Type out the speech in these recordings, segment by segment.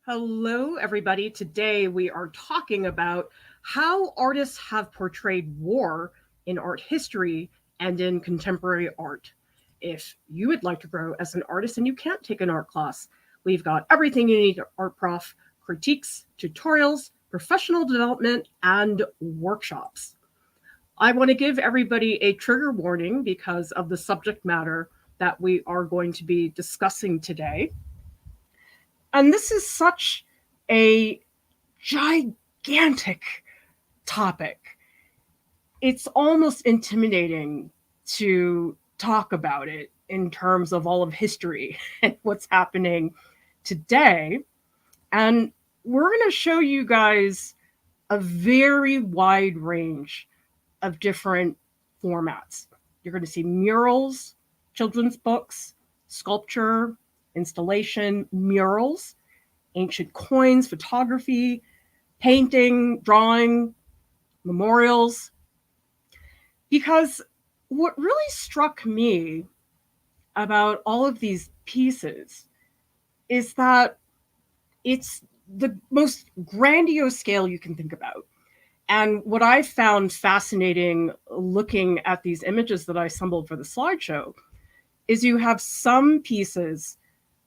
Hello, everybody. Today we are talking about how artists have portrayed war in art history and in contemporary art. If you would like to grow as an artist and you can't take an art class, we've got everything you need at Art Prof: critiques, tutorials, professional development, and workshops. I want to give everybody a trigger warning because of the subject matter that we are going to be discussing today. And this is such a gigantic topic. It's almost intimidating to talk about it in terms of all of history and what's happening today. And we're going to show you guys a very wide range of different formats. You're going to see murals, children's books, sculpture, installation, murals, ancient coins, photography, painting, drawing, memorials. Because what really struck me about all of these pieces is that it's the most grandiose scale you can think about. And what I found fascinating looking at these images that I assembled for the slideshow is you have some pieces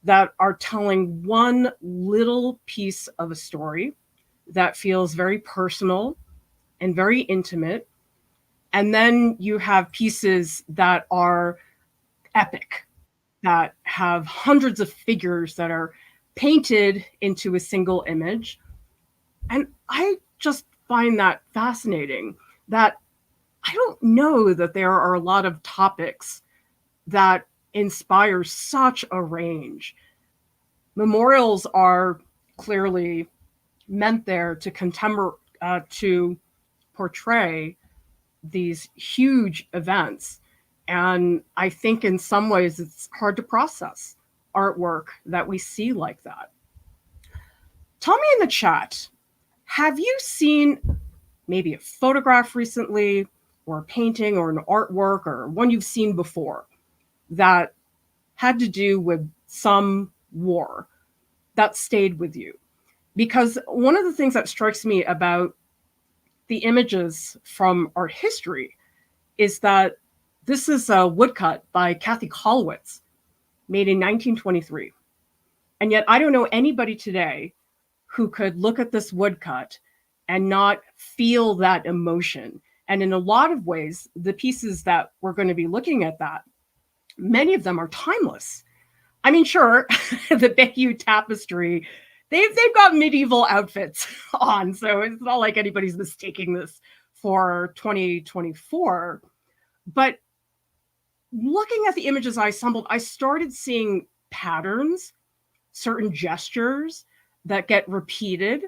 that are telling one little piece of a story that feels very personal and very intimate. And then you have pieces that are epic, that have hundreds of figures that are painted into a single image. And I just find that fascinating that I don't know that there are a lot of topics that inspire such a range. Memorials are clearly meant there to portray these huge events. And I think in some ways it's hard to process artwork that we see like that. Tell me in the chat, have you seen maybe a photograph recently, or a painting, or an artwork, or one you've seen before that had to do with some war that stayed with you? Because one of the things that strikes me about the images from art history is that this is a woodcut by Kathy Kollwitz, made in 1923. And yet I don't know anybody today who could look at this woodcut and not feel that emotion. And in a lot of ways, the pieces that we're going to be looking at, that many of them are timeless. I mean, sure, the Bayeux tapestry, they've got medieval outfits on, so it's not like anybody's mistaking this for 2024. But looking at the images I assembled, I started seeing patterns, certain gestures that get repeated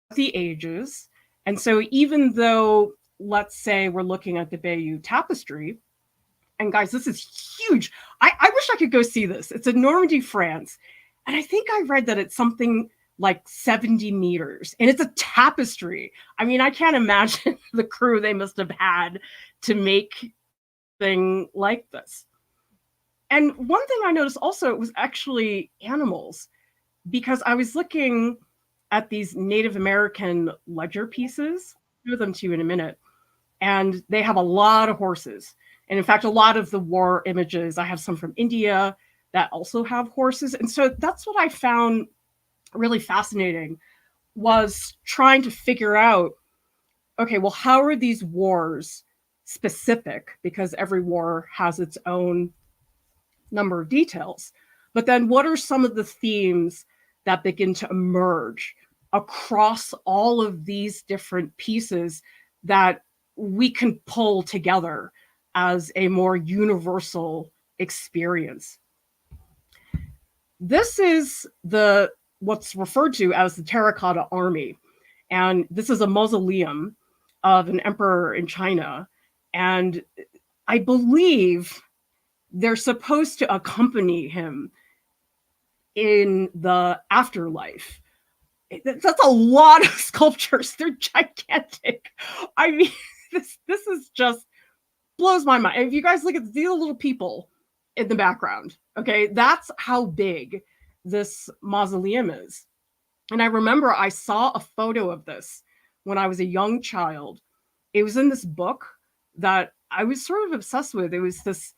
with the ages. And so even though, let's say we're looking at the Bayeux tapestry, and guys, this is huge. I wish I could go see this. It's in Normandy, France. And I think I read that it's something like 70 meters, and it's a tapestry. I mean, I can't imagine the crew they must have had to make thing like this. And one thing I noticed also, it was actually animals, because I was looking at these Native American ledger pieces. I'll show them to you in a minute. And they have a lot of horses. And in fact, a lot of the war images, I have some from India that also have horses. And so that's what I found really fascinating, was trying to figure out, okay, well, how are these wars specific? Because every war has its own number of details. But then what are some of the themes that begin to emerge across all of these different pieces that we can pull together as a more universal experience? This is what's referred to as the Terracotta Army. And this is a mausoleum of an emperor in China. And I believe they're supposed to accompany him in the afterlife. That's a lot of sculptures. They're gigantic. I mean, this is just blows my mind. If you guys look at these little people in the background, okay, that's how big this mausoleum is. And I remember I saw a photo of this when I was a young child. It was in this book that I was sort of obsessed with. It was this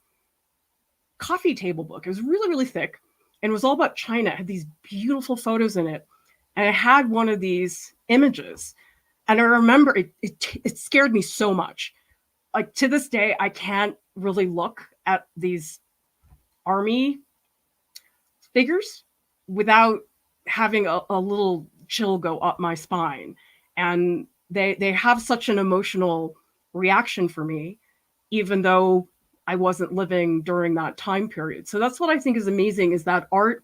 coffee table book. It was really, really thick and it was all about China. It had these beautiful photos in it. And it had one of these images. And I remember it scared me so much. Like to this day, I can't really look at these army figures without having a little chill go up my spine. And they have such an emotional reaction for me, even though I wasn't living during that time period. So that's what I think is amazing, is that art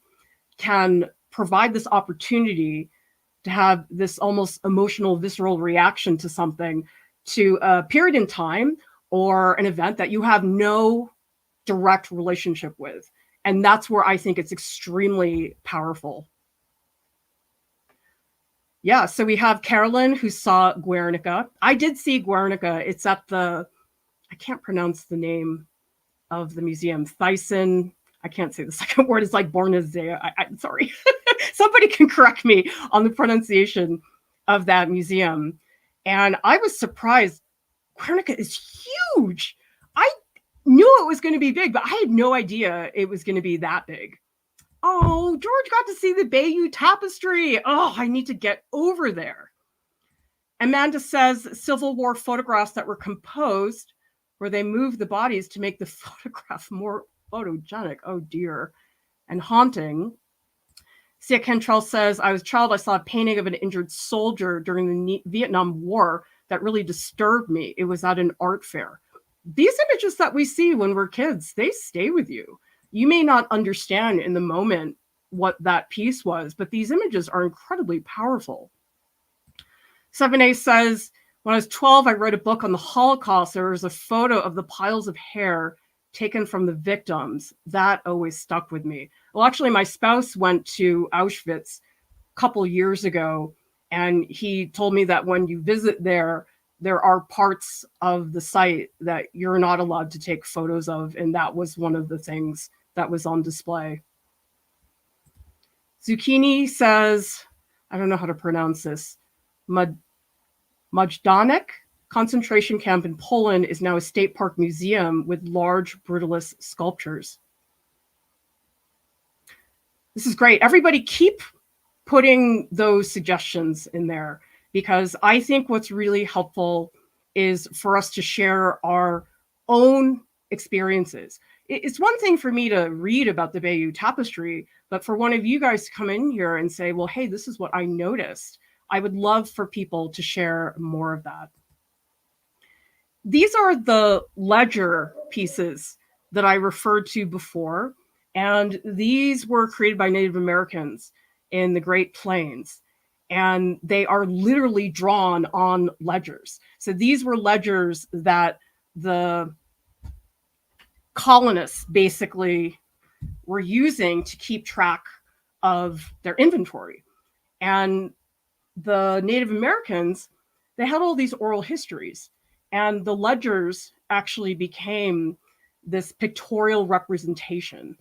can provide this opportunity to have this almost emotional, visceral reaction to something, to a period in time or an event that you have no direct relationship with. And that's where I think it's extremely powerful. Yeah, so we have Carolyn who saw Guernica. I did see Guernica. It's at the, I can't pronounce the name of the museum, Thyssen. I can't say the second word. It's like Bornazea. I'm sorry. Somebody can correct me on the pronunciation of that museum. And I was surprised. Guernica is huge. I knew it was going to be big, but I had no idea it was going to be that big. Oh, George got to see the Bayeux Tapestry. Oh, I need to get over there. Amanda says Civil War photographs that were composed where they moved the bodies to make the photograph more photogenic. Oh dear. And haunting. Sia Cantrell says, I was a child, I saw a painting of an injured soldier during the Vietnam War that really disturbed me. It was at an art fair. These images that we see when we're kids, they stay with you. You may not understand in the moment what that piece was, but these images are incredibly powerful. 7A says, when I was 12, I wrote a book on the Holocaust. There was a photo of the piles of hair taken from the victims. That always stuck with me. Well, actually, my spouse went to Auschwitz a couple years ago, and he told me that when you visit there are parts of the site that you're not allowed to take photos of, and that was one of the things that was on display. Zucchini says, I don't know how to pronounce this, Majdanek concentration camp in Poland is now a state park museum with large brutalist sculptures. This is great. Everybody keep putting those suggestions in there, because I think what's really helpful is for us to share our own experiences. It's one thing for me to read about the Bayeux Tapestry, but for one of you guys to come in here and say, well, hey, this is what I noticed. I would love for people to share more of that. These are the ledger pieces that I referred to before, and these were created by Native Americans in the Great Plains, and they are literally drawn on ledgers. So these were ledgers that the colonists basically were using to keep track of their inventory. And the Native Americans, they had all these oral histories, and the ledgers actually became this pictorial representation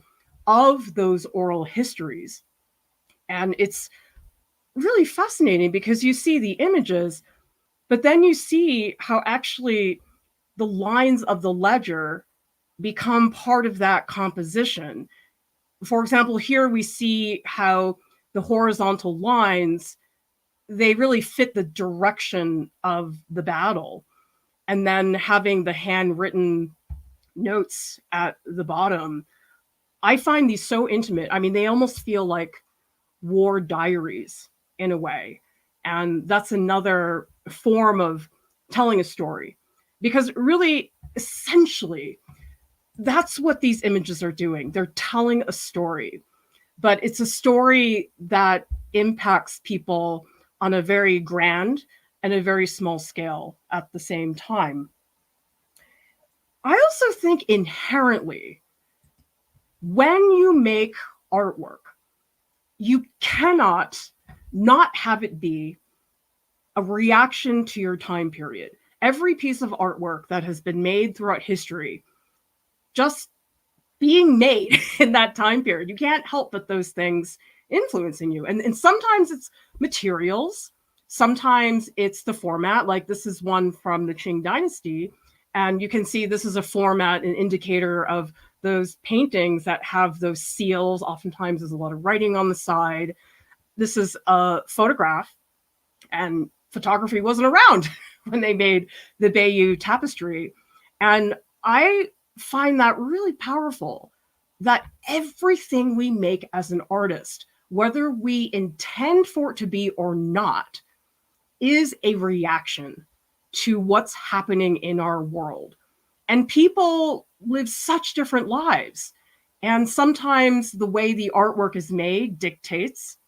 of those oral histories. And it's really fascinating because you see the images, but then you see how actually the lines of the ledger become part of that composition. For example, here we see how the horizontal lines, they really fit the direction of the battle. And then having the handwritten notes at the bottom, I find these so intimate. I mean, they almost feel like war diaries in a way. And that's another form of telling a story, because really, essentially, that's what these images are doing. They're telling a story, but it's a story that impacts people on a very grand and a very small scale at the same time. I also think inherently, when you make artwork, you cannot not have it be a reaction to your time period. Every piece of artwork that has been made throughout history, just being made in that time period, you can't help but those things influencing you. And sometimes it's materials, sometimes it's the format. Like this is one from the Qing Dynasty, and you can see this is a format, an indicator of those paintings that have those seals. Oftentimes there's a lot of writing on the side. This is a photograph, and photography wasn't around when they made the Bayeux tapestry. And I find that really powerful, that everything we make as an artist, whether we intend for it to be or not, is a reaction to what's happening in our world. And people live such different lives. And sometimes the way the artwork is made dictates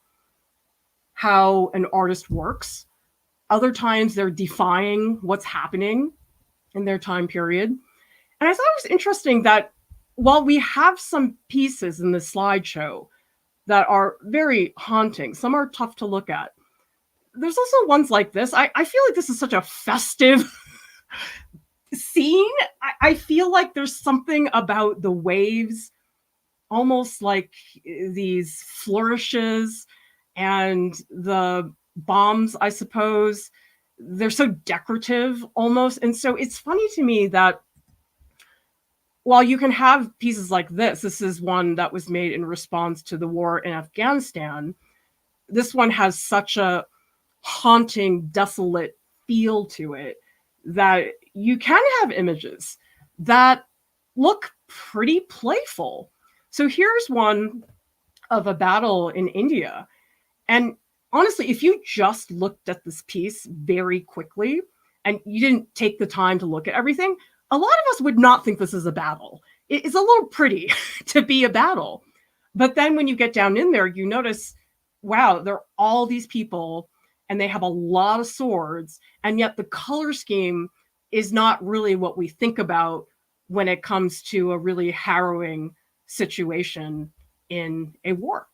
how an artist works. Other times they're defying what's happening in their time period. And I thought it was interesting that while we have some pieces in the slideshow that are very haunting, some are tough to look at, there's also ones like this. I feel like this is such a festive scene. I feel like there's something about the waves, almost like these flourishes, and the bombs, I suppose. They're so decorative almost. And so it's funny to me that while you can have pieces like this is one that was made in response to the war in Afghanistan. This one has such a haunting, desolate feel to it that you can have images that look pretty playful. So here's one of a battle in India. And honestly, if you just looked at this piece very quickly and you didn't take the time to look at everything, a lot of us would not think this is a battle. It's a little pretty to be a battle. But then when you get down in there, you notice, wow, there are all these people and they have a lot of swords. And yet the color scheme is not really what we think about when it comes to a really harrowing situation in a war.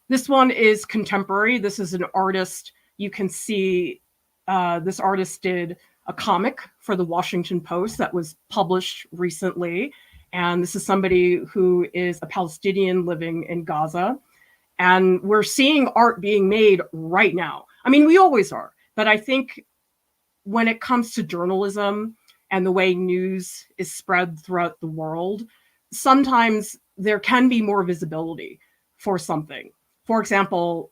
This one is contemporary. This is an artist. You can see this artist did a comic for the Washington Post that was published recently. And this is somebody who is a Palestinian living in Gaza. And we're seeing art being made right now. I mean, we always are. But I think when it comes to journalism and the way news is spread throughout the world, sometimes there can be more visibility for something. For example,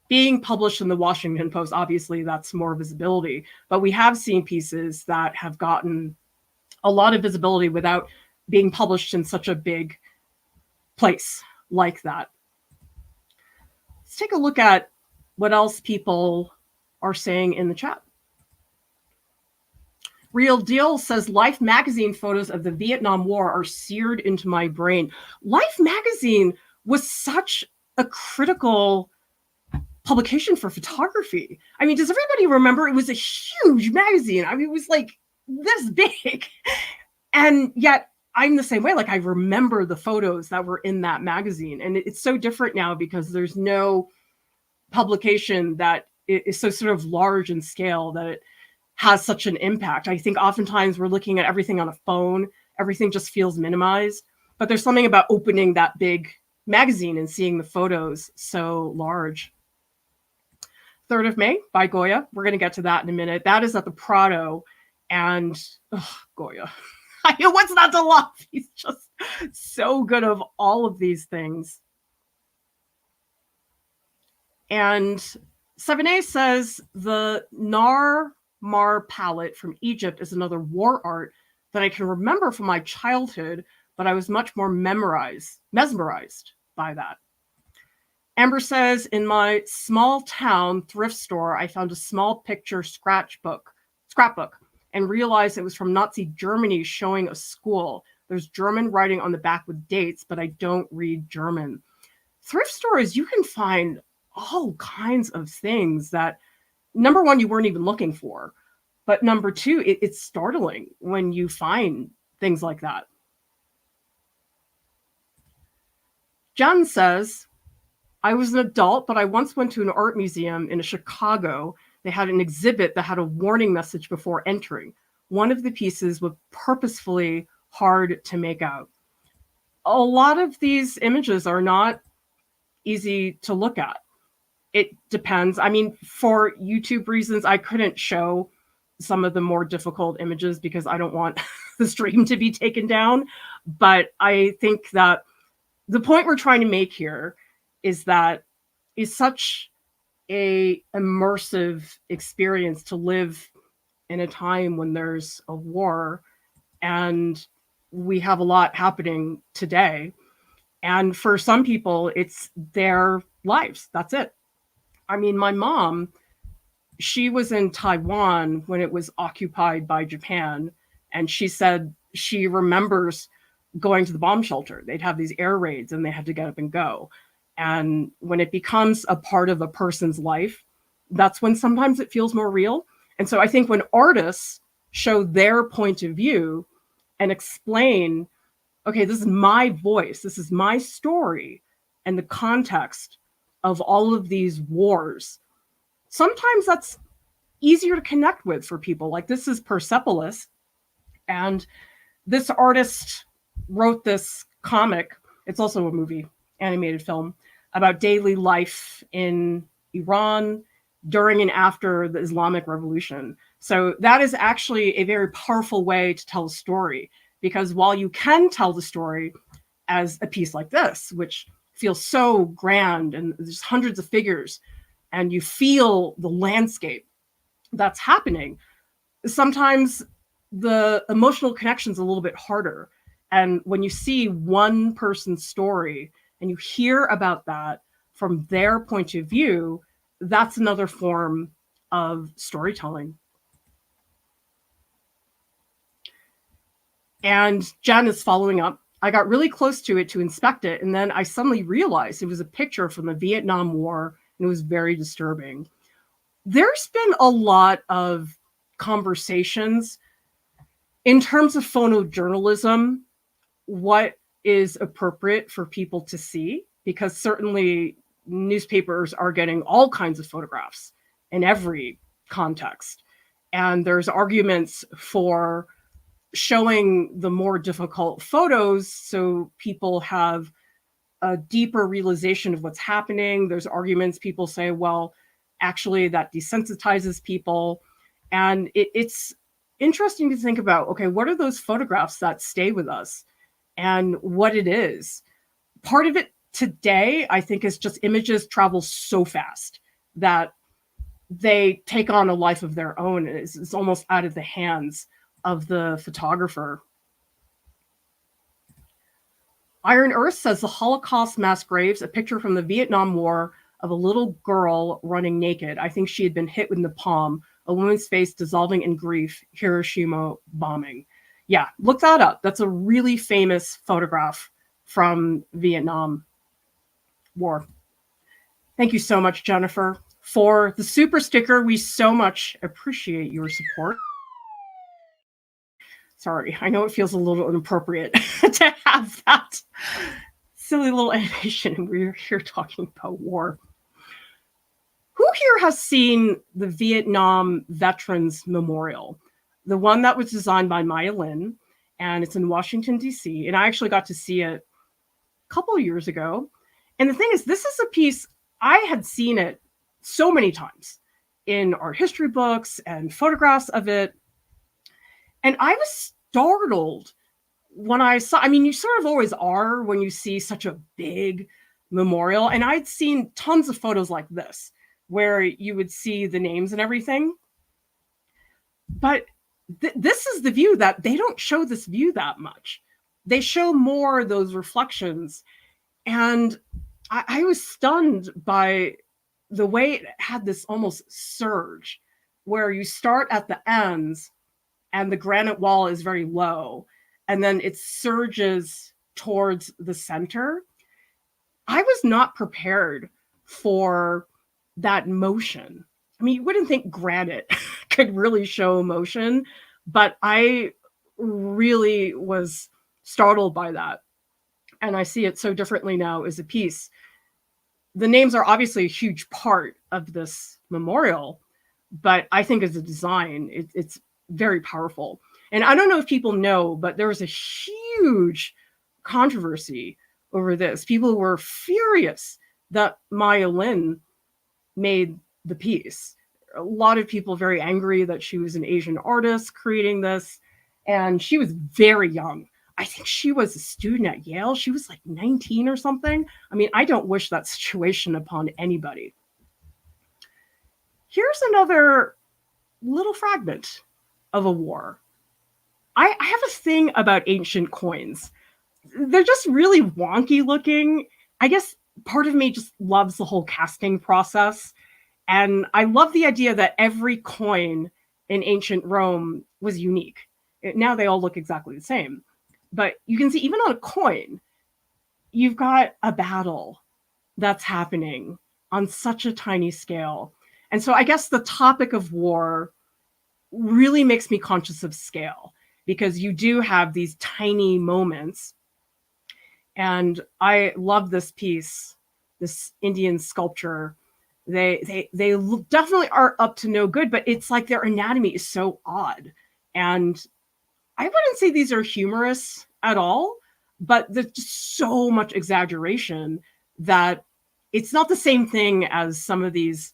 being published in the Washington Post, obviously that's more visibility, but we have seen pieces that have gotten a lot of visibility without being published in such a big place like that. Let's take a look at what else people are saying in the chat. Real Deal says, Life magazine photos of the Vietnam War are seared into my brain. Life magazine was such a critical publication for photography. I mean, does everybody remember? It was a huge magazine. I mean, it was like this big. And yet I'm the same way. Like I remember the photos that were in that magazine. And it's so different now because there's no publication that is so sort of large in scale that it has such an impact. I think oftentimes we're looking at everything on a phone. Everything just feels minimized. But there's something about opening that big magazine and seeing the photos so large. 3rd of May by Goya. We're going to get to that in a minute. That is at the Prado. And Goya. I know what's not to love. He's just so good of all of these things. And 7A says the Mar palette from Egypt is another war art that I can remember from my childhood, but I was much more mesmerized by that. Amber says, in my small town thrift store, I found a small picture scrapbook and realized it was from Nazi Germany showing a school. There's German writing on the back with dates, but I don't read German. Thrift stores, you can find all kinds of things that, number one, you weren't even looking for. But number two, it's startling when you find things like that. John says, I was an adult, but I once went to an art museum in Chicago. They had an exhibit that had a warning message before entering. One of the pieces was purposefully hard to make out. A lot of these images are not easy to look at. It depends. I mean, for YouTube reasons, I couldn't show some of the more difficult images because I don't want the stream to be taken down. But I think that the point we're trying to make here is that it's such a immersive experience to live in a time when there's a war and we have a lot happening today. And for some people, it's their lives. That's it. I mean, my mom, she was in Taiwan when it was occupied by Japan. And she said she remembers going to the bomb shelter. They'd have these air raids and they had to get up and go. And when it becomes a part of a person's life, that's when sometimes it feels more real. And so I think when artists show their point of view and explain, okay, this is my voice, this is my story, and the context of all of these wars, sometimes that's easier to connect with for people. Like this is Persepolis, and this artist wrote this comic. It's also a movie, animated film, about daily life in Iran during and after the Islamic Revolution. So that is actually a very powerful way to tell a story, because while you can tell the story as a piece like this, which feels so grand and there's hundreds of figures and you feel the landscape that's happening, sometimes the emotional connection is a little bit harder. And when you see one person's story and you hear about that from their point of view, that's another form of storytelling. And Jen is following up. I got really close to it to inspect it, and then I suddenly realized it was a picture from the Vietnam War, and it was very disturbing. There's been a lot of conversations in terms of photojournalism, what is appropriate for people to see, because certainly newspapers are getting all kinds of photographs in every context. And there's arguments for showing the more difficult photos so people have a deeper realization of what's happening. There's arguments, people say, well, actually that desensitizes people. And it's interesting to think about, okay, what are those photographs that stay with us and what it is? Part of it today, I think, is just images travel so fast that they take on a life of their own. It's almost out of the hands of the photographer. Iron Earth says the Holocaust mass graves, a picture from the Vietnam War of a little girl running naked. I think she had been hit in the palm, a woman's face dissolving in grief, Hiroshima bombing. Yeah, look that up. That's a really famous photograph from Vietnam War. Thank you so much, Jennifer, for the super sticker. We so much appreciate your support. Sorry, I know it feels a little inappropriate to have that silly little animation. We're here talking about war. Who here has seen the Vietnam Veterans Memorial? The one that was designed by Maya Lin, and it's in Washington, D.C. And I actually got to see it a couple of years ago. And the thing is, this is a piece, I had seen it so many times in art history books and photographs of it. And I was startled when I saw, I mean, you sort of always are when you see such a big memorial. And I'd seen tons of photos like this, where you would see the names and everything. But this is the view that they don't show this view that much. They show more those reflections. And I was stunned by the way it had this almost surge, where you start at the ends and the granite wall is very low, and then it surges towards the center. I was not prepared for that motion. I mean, you wouldn't think granite could really show motion, but I really was startled by that. And I see it so differently now as a piece. The names are obviously a huge part of this memorial, but I think as a design, it's very powerful. And I don't know if people know, but there was a huge controversy over this. People were furious that Maya Lin made the piece. A lot of people very angry that she was an Asian artist creating this, and she was very young. I think she was a student at Yale. She was like 19 or something. I mean, I don't wish that situation upon anybody. Here's another little fragment of a war. I have a thing about ancient coins. They're just really wonky looking. I guess part of me just loves the whole casting process. And I love the idea that every coin in ancient Rome was unique. Now they all look exactly the same. But you can see, even on a coin, you've got a battle that's happening on such a tiny scale. And so I guess the topic of war really makes me conscious of scale, because you do have these tiny moments. And I love this piece, this Indian sculpture. They definitely are up to no good, but it's like their anatomy is so odd. And I wouldn't say these are humorous at all, but there's just so much exaggeration that it's not the same thing as some of these,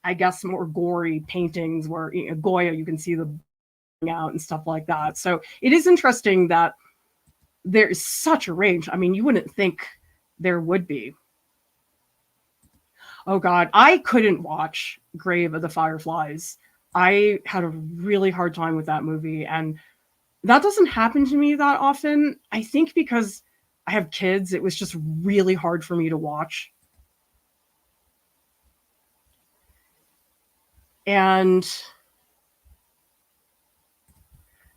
I guess, more gory paintings where, you know, Goya, you can see the out and stuff like that. So it is interesting that there is such a range. I mean, you wouldn't think there would be. Oh God, I couldn't watch Grave of the Fireflies. I had a really hard time with that movie, and that doesn't happen to me that often. I think because I have kids, it was just really hard for me to watch. And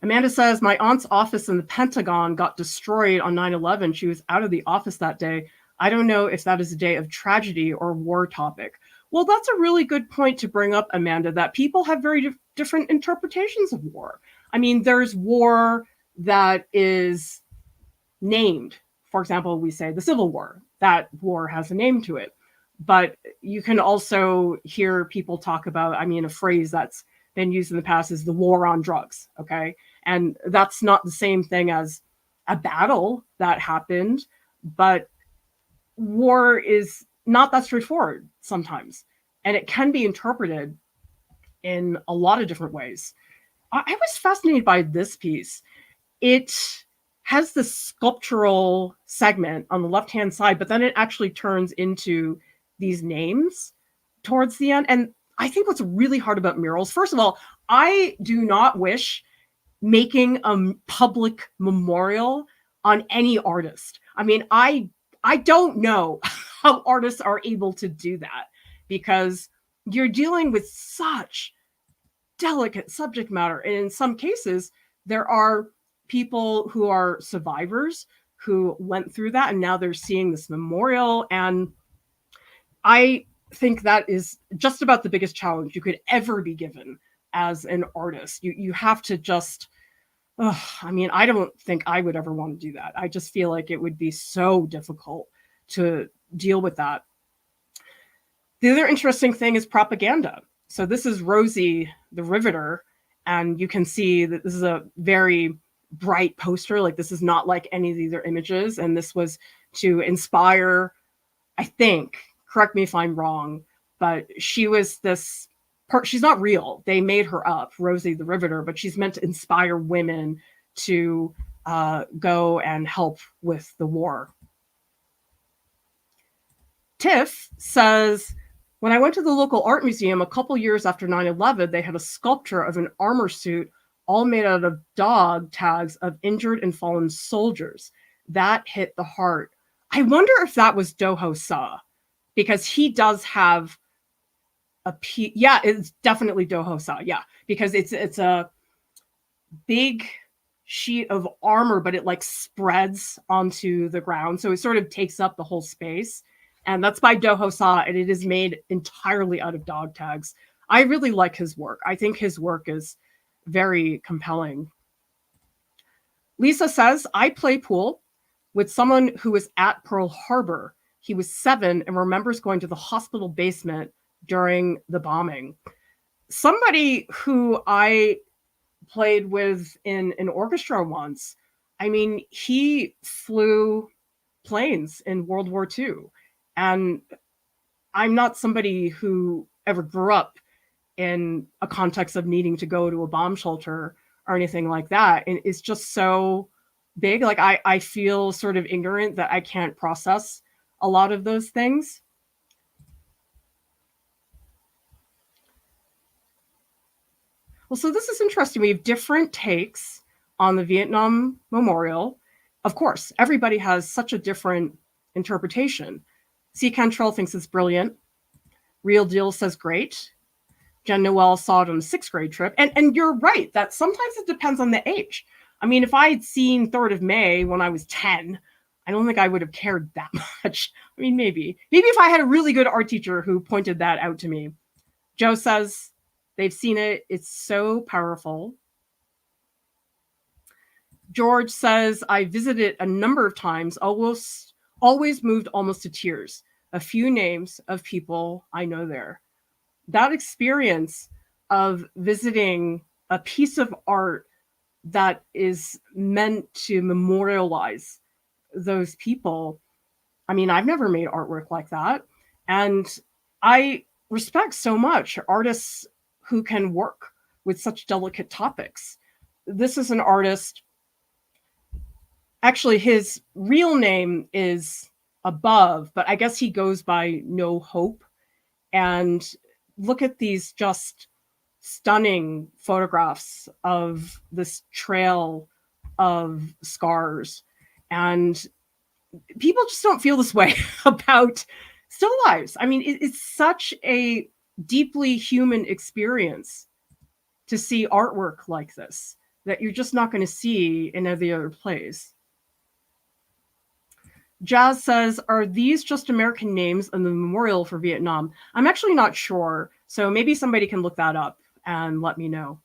Amanda says, my aunt's office in the Pentagon got destroyed on 9/11. She was out of the office that day. I don't know if that is a day of tragedy or war topic. Well, that's a really good point to bring up, Amanda, that people have very different interpretations of war. I mean, there's war that is named. For example, we say the Civil War. That war has a name to it. But you can also hear people talk about, I mean, a phrase that's been used in the past is the war on drugs, okay? And that's not the same thing as a battle that happened, but war is not that straightforward sometimes. And it can be interpreted in a lot of different ways. I was fascinated by this piece. It has this sculptural segment on the left-hand side, but then it actually turns into these names towards the end. And I think what's really hard about murals, first of all, I do not wish making a public memorial on any artist. I mean, I don't know how artists are able to do that, because you're dealing with such delicate subject matter. And in some cases, there are people who are survivors who went through that, and now they're seeing this memorial. And I think that is just about the biggest challenge you could ever be given as an artist. You have to just, I mean, I don't think I would ever want to do that. I just feel like it would be so difficult to deal with that. The other interesting thing is propaganda. So this is Rosie the Riveter, and you can see that this is a very bright poster. Like, this is not like any of these other images. And this was to inspire, I think, correct me if I'm wrong, but she was this, she's not real. They made her up, Rosie the Riveter, but she's meant to inspire women to go and help with the war. Tiff says, when I went to the local art museum a couple years after 9/11, they had a sculpture of an armor suit all made out of dog tags of injured and fallen soldiers. That hit the heart. I wonder if that was Doho Sa, because he does have a piece. Yeah, it's definitely Doho Sa. Yeah, because it's a big sheet of armor, but it like spreads onto the ground. So it sort of takes up the whole space. And that's by Doho Sa, and it is made entirely out of dog tags. I really like his work. I think his work is very compelling. Lisa says, I play pool with someone who was at Pearl Harbor. He was 7 and remembers going to the hospital basement during the bombing. Somebody who I played with in an orchestra once, I mean, he flew planes in World War II. And I'm not somebody who ever grew up in a context of needing to go to a bomb shelter or anything like that. And it's just so big. Like I feel sort of ignorant that I can't process a lot of those things. Well, so this is interesting. We have different takes on the Vietnam Memorial. Of course, everybody has such a different interpretation. C. Cantrell thinks it's brilliant. Real Deal says great. Jen Noel saw it on a sixth grade trip. And you're right that sometimes it depends on the age. I mean, if I had seen 3rd of May when I was 10, I don't think I would have cared that much. I mean, maybe if I had a really good art teacher who pointed that out to me. Joe says they've seen it. It's so powerful. George says, I visited a number of times, always moved almost to tears. A few names of people I know there. That experience of visiting a piece of art that is meant to memorialize those people. I mean, I've never made artwork like that. And I respect so much artists who can work with such delicate topics. This is an artist. Actually, his real name is Above, but I guess he goes by No Hope. And look at these just stunning photographs of this trail of scars. And people just don't feel this way about still lives. I mean, it's such a deeply human experience to see artwork like this that you're just not going to see in every other place. Jazz says, are these just American names in the memorial for Vietnam? I'm actually not sure. So maybe somebody can look that up and let me know.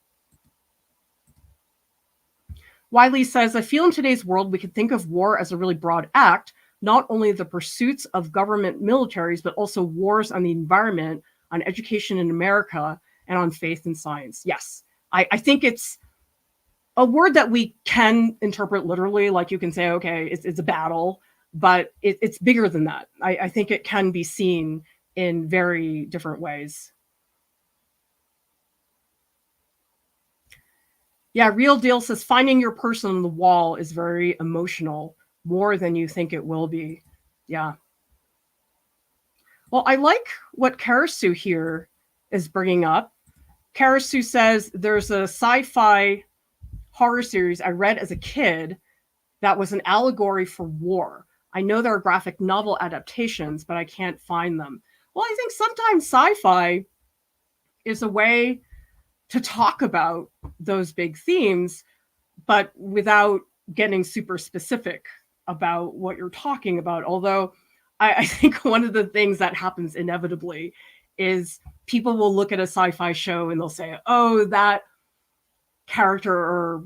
Wiley says, I feel in today's world we could think of war as a really broad act, not only the pursuits of government militaries, but also wars on the environment, on education in America, and on faith and science. Yes, I think it's a word that we can interpret literally. Like you can say, okay, it's a battle, but it's bigger than that. I think it can be seen in very different ways. Yeah, Real Deal says finding your person on the wall is very emotional, more than you think it will be. Yeah. Well, I like what Karasu here is bringing up. Karasu says there's a sci-fi horror series I read as a kid that was an allegory for war. I know there are graphic novel adaptations, but I can't find them. Well, I think sometimes sci-fi is a way to talk about those big themes, but without getting super specific about what you're talking about. Although I think one of the things that happens inevitably is people will look at a sci-fi show and they'll say, oh, that character or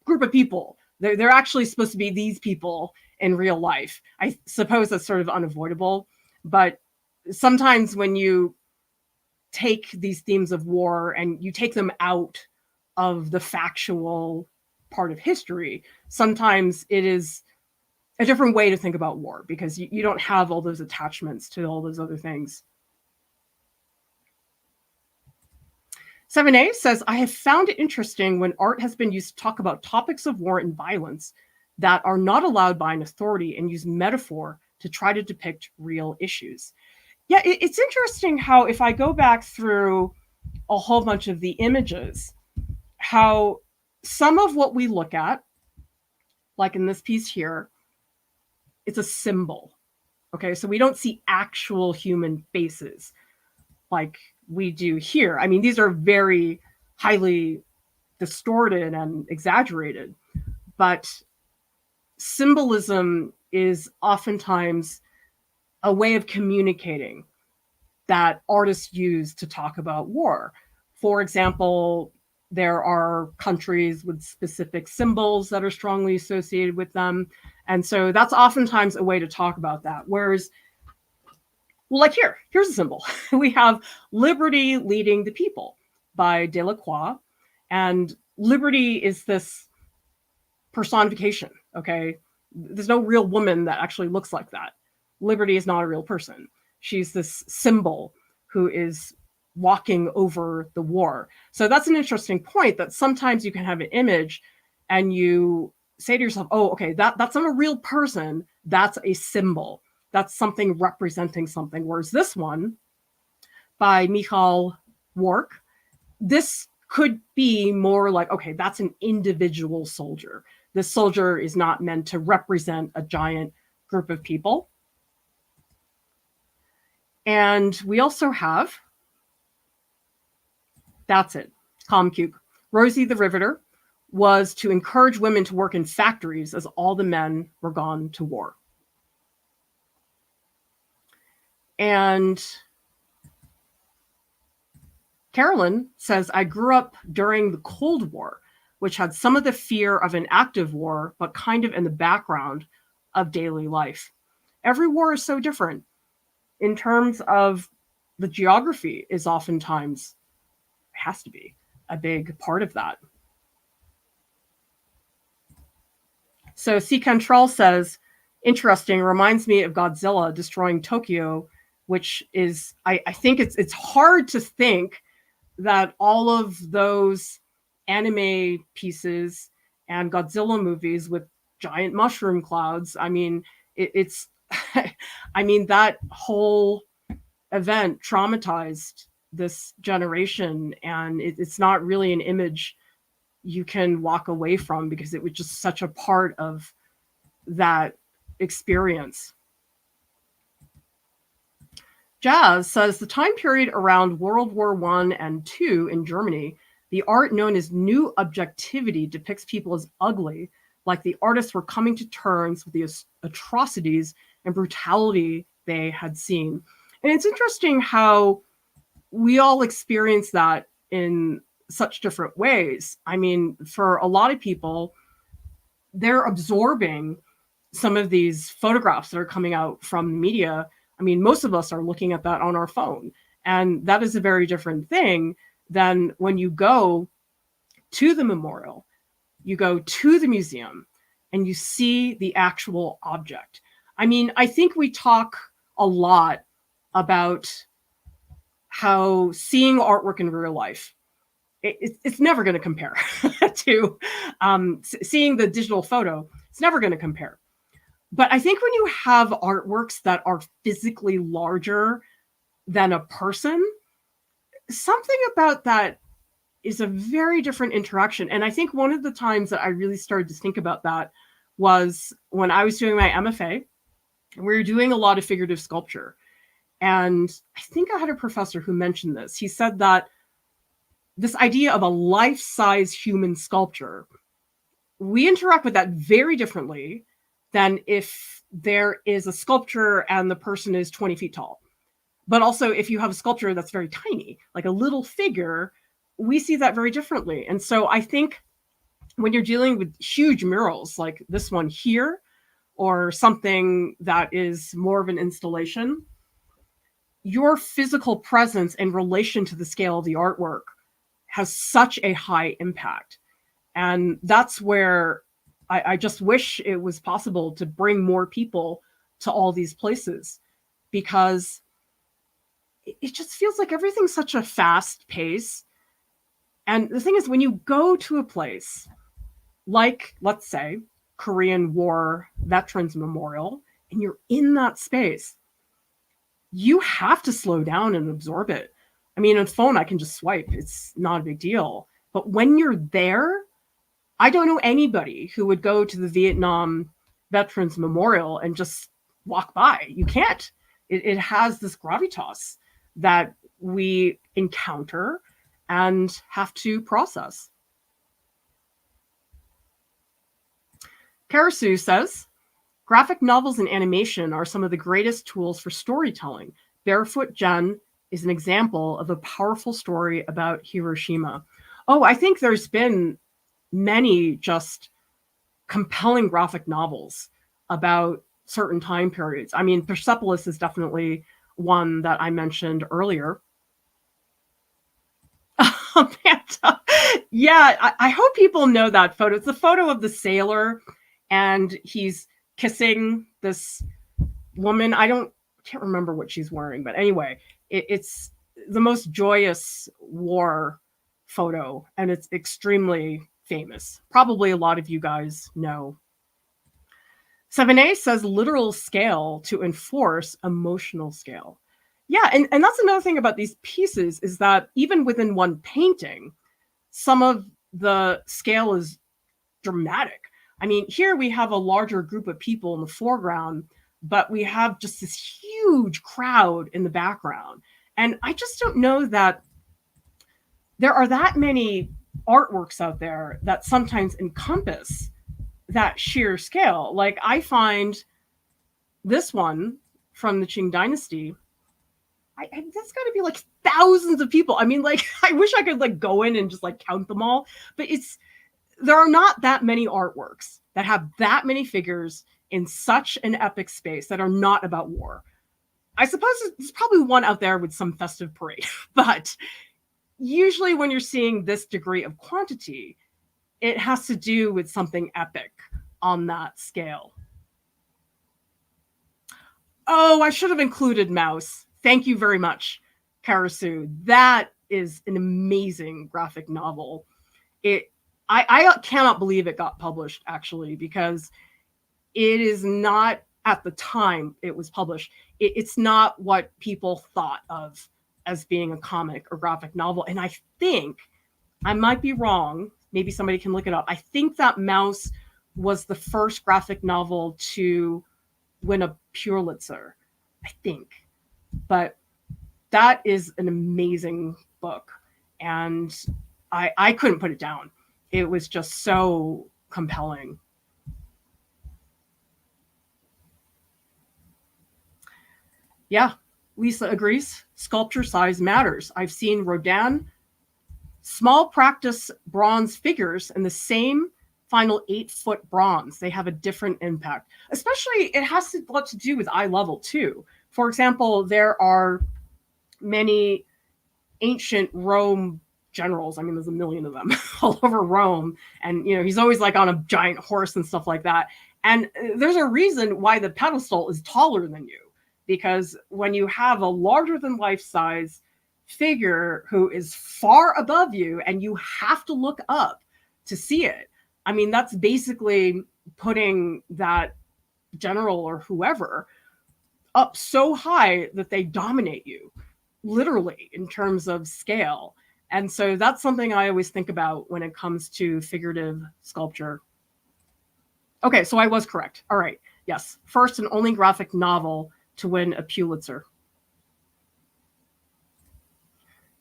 group of people, they're actually supposed to be these people in real life. I suppose that's sort of unavoidable, but sometimes when you take these themes of war and you take them out of the factual part of history, sometimes it is a different way to think about war because you don't have all those attachments to all those other things. 7A says, I have found it interesting when art has been used to talk about topics of war and violence that are not allowed by an authority and use metaphor to try to depict real issues. Yeah, it's interesting how if I go back through a whole bunch of the images, how some of what we look at, like in this piece here, it's a symbol. Okay, so we don't see actual human faces like we do here. I mean, these are very highly distorted and exaggerated, but symbolism is oftentimes a way of communicating that artists use to talk about war. For example, there are countries with specific symbols that are strongly associated with them. And so that's oftentimes a way to talk about that. Whereas, well, like here's a symbol. We have liberty leading the people by Delacroix. And liberty is this personification, okay? There's no real woman that actually looks like that. Liberty is not a real person. She's this symbol who is walking over the war. So that's an interesting point, that sometimes you can have an image and you say to yourself, oh, okay, that's not a real person. That's a symbol. That's something representing something. Whereas this one by Michal Wark, this could be more like, okay, that's an individual soldier. This soldier is not meant to represent a giant group of people. And we also have, that's it, Comcube. Rosie the Riveter was to encourage women to work in factories as all the men were gone to war. And Carolyn says, I grew up during the Cold War, which had some of the fear of an active war, but kind of in the background of daily life. Every war is so different in terms of the geography is oftentimes, has to be a big part of that. So C. Cantrell says, interesting, reminds me of Godzilla destroying Tokyo, which is, I think it's hard to think that all of those anime pieces and Godzilla movies with giant mushroom clouds, I mean, it's, I mean, that whole event traumatized this generation, and it's not really an image you can walk away from because it was just such a part of that experience. Jazz says the time period around World War I and II in Germany, the art known as New Objectivity depicts people as ugly, like the artists were coming to terms with the atrocities and brutality they had seen. And it's interesting how we all experience that in such different ways. I mean, for a lot of people, they're absorbing some of these photographs that are coming out from the media. I mean, most of us are looking at that on our phone. And that is a very different thing than when you go to the memorial, you go to the museum, and you see the actual object. I mean, I think we talk a lot about how seeing artwork in real life, it's never going to compare to seeing the digital photo. It's never going to compare. But I think when you have artworks that are physically larger than a person, something about that is a very different interaction. And I think one of the times that I really started to think about that was when I was doing my MFA. We were doing a lot of figurative sculpture. And I think I had a professor who mentioned this. He said that this idea of a life-size human sculpture, we interact with that very differently than if there is a sculpture and the person is 20 feet tall. But also if you have a sculpture that's very tiny, like a little figure, we see that very differently. And so I think when you're dealing with huge murals like this one here, or something that is more of an installation, your physical presence in relation to the scale of the artwork has such a high impact. And that's where I just wish it was possible to bring more people to all these places, because it just feels like everything's such a fast pace. And the thing is, when you go to a place like, let's say, Korean War Veterans Memorial, and you're in that space, you have to slow down and absorb it. I mean, on phone, I can just swipe. It's not a big deal. But when you're there, I don't know anybody who would go to the Vietnam Veterans Memorial and just walk by. You can't. It has this gravitas that we encounter and have to process. Karasu says, graphic novels and animation are some of the greatest tools for storytelling. Barefoot Jen is an example of a powerful story about Hiroshima. Oh, I think there's been many just compelling graphic novels about certain time periods. I mean, Persepolis is definitely one that I mentioned earlier. Yeah, I hope people know that photo. It's the photo of the sailor, and he's kissing this woman. I can't remember what she's wearing, but anyway, it's the most joyous war photo, and it's extremely famous. Probably a lot of you guys know. 7A says literal scale to enforce emotional scale. Yeah, and that's another thing about these pieces is that even within one painting, some of the scale is dramatic. I mean, here we have a larger group of people in the foreground, but we have just this huge crowd in the background. And I just don't know that there are that many artworks out there that sometimes encompass that sheer scale. Like I find this one from the Qing Dynasty, that's got to be like thousands of people. I mean, like, I wish I could like go in and just like count them all, but there are not that many artworks that have that many figures in such an epic space that are not about war. I suppose there's probably one out there with some festive parade, but usually when you're seeing this degree of quantity, it has to do with something epic on that scale. Oh, I should have included Mouse. Thank you very much, Karasu. That is an amazing graphic novel. I cannot believe it got published, actually, because it is not, at the time it was published, it's not what people thought of as being a comic or graphic novel. And I think, I might be wrong, maybe somebody can look it up, I think that Mouse was the first graphic novel to win a Pulitzer, I think. But that is an amazing book. And I couldn't put it down. It was just so compelling. Yeah, Lisa agrees. Sculpture size matters. I've seen Rodin, small practice bronze figures in the same final 8-foot bronze. They have a different impact. Especially, it has a lot to do with eye level too. For example, there are many ancient Rome generals. I mean, there's a million of them all over Rome. And, you know, he's always like on a giant horse and stuff like that. And there's a reason why the pedestal is taller than you. Because when you have a larger than life size figure who is far above you and you have to look up to see it, I mean, that's basically putting that general or whoever up so high that they dominate you, literally, in terms of scale. And so that's something I always think about when it comes to figurative sculpture. Okay, so I was correct. All right, yes, first and only graphic novel to win a Pulitzer.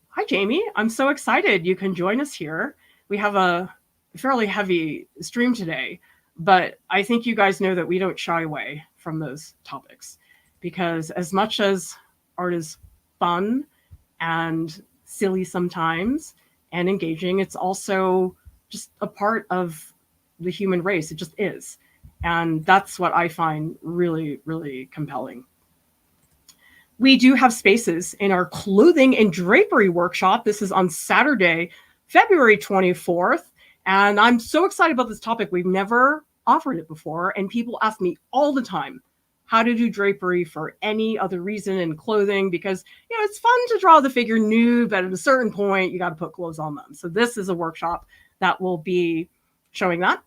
Hi, Jamie. I'm so excited you can join us here. We have a fairly heavy stream today, but I think you guys know that we don't shy away from those topics, because as much as art is fun and silly sometimes and engaging, it's also just a part of the human race. It just is. And that's what I find really, really compelling. We do have spaces in our clothing and drapery workshop. This is on Saturday, February 24th. And I'm so excited about this topic. We've never offered it before. And people ask me all the time how to do drapery for any other reason in clothing, because, you know, it's fun to draw the figure nude, but at a certain point, you got to put clothes on them. So this is a workshop that will be showing that.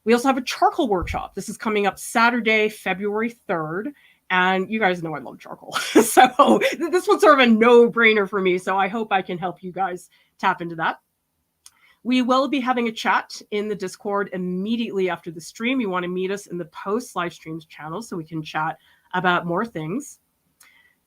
We also have a charcoal workshop. This is coming up Saturday, February 3rd. And you guys know I love charcoal. So this one's sort of a no-brainer for me. So I hope I can help you guys tap into that. We will be having a chat in the Discord immediately after the stream. You want to meet us in the post live streams channel so we can chat about more things.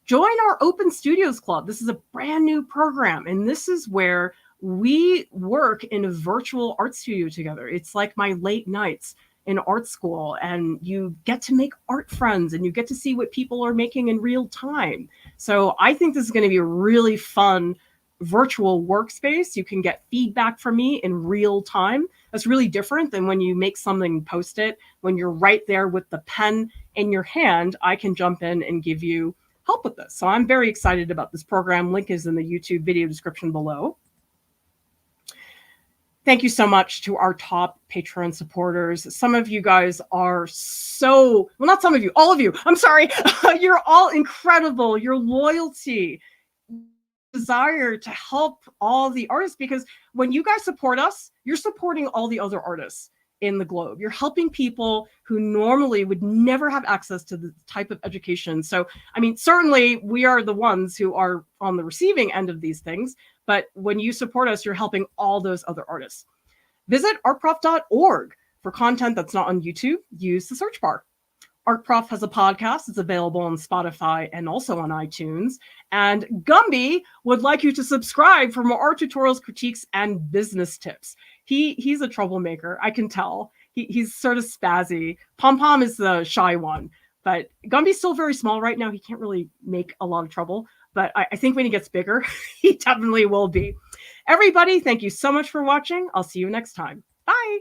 Join our Open Studios Club. This is a brand new program, and this is where we work in a virtual art studio together. It's like my late nights in art school, and you get to make art friends and you get to see what people are making in real time. So I think this is going to be a really fun virtual workspace. You can get feedback from me in real time. That's really different than when you make something and post it. When you're right there with the pen in your hand, I can jump in and give you help with this. So I'm very excited about this program. Link is in the YouTube video description below. Thank you so much to our top Patreon supporters. Some of you guys are so, well, not some of you, all of you. I'm sorry. You're all incredible. Your loyalty, desire to help all the artists, because when you guys support us, you're supporting all the other artists in the globe. You're helping people who normally would never have access to the type of education. So, I mean, certainly we are the ones who are on the receiving end of these things, but when you support us, you're helping all those other artists. Visit artprof.org for content that's not on YouTube. Use the search bar. Art Prof has a podcast. It's available on Spotify and also on iTunes. And Gumby would like you to subscribe for more art tutorials, critiques, and business tips. He's a troublemaker, I can tell. He's sort of spazzy. Pom Pom is the shy one, but Gumby's still very small right now. He can't really make a lot of trouble, but I think when he gets bigger, he definitely will be. Everybody, thank you so much for watching. I'll see you next time. Bye.